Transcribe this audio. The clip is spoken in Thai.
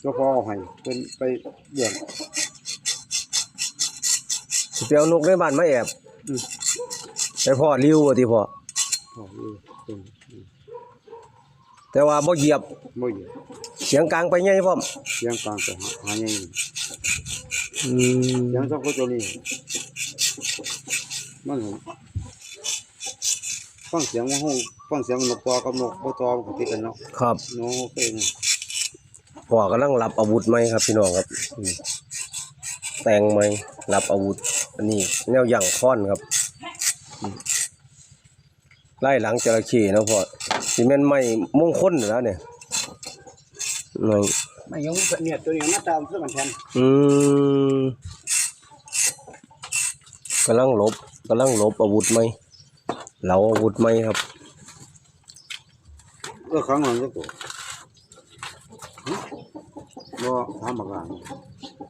ก็พอเอาให้เป็นไปเลี้ยง สิไปเอานกในบ้านมาแอบไปพ่อริ้วว่าติพ่อ พออยู่เป็น แต่ว่าบ่เหยียบ บ่อยู่ เสียงกลางไปใหญ่พร้อม เสียงกลางไปหาใหญ่ อืม เสียงสองคนตัวนี้มันฟังเสียงมันห้องฟังเสียงนกตอกับนกบ่ตอปกติกันเนาะ ครับ น้องเป็น พ่อกำลังรับอาวุธใหม่ครับพี่น้องครับแต่งใหม่รับอาวุธอันนี้แนวย่างค้อนครับไล่หลังจระเข้เนาะพ่อสิแม่นไม้มงคลนั่นล่ะเนี่ยหน่อย ไม่ยงเนี่ยตัวนี้มาตามเสื้อกันแทน กำลังลบอาวุธไหมเหลาอาวุธไหมครับ ครั้งหลังก็ตัวบ่ถามบักหลาน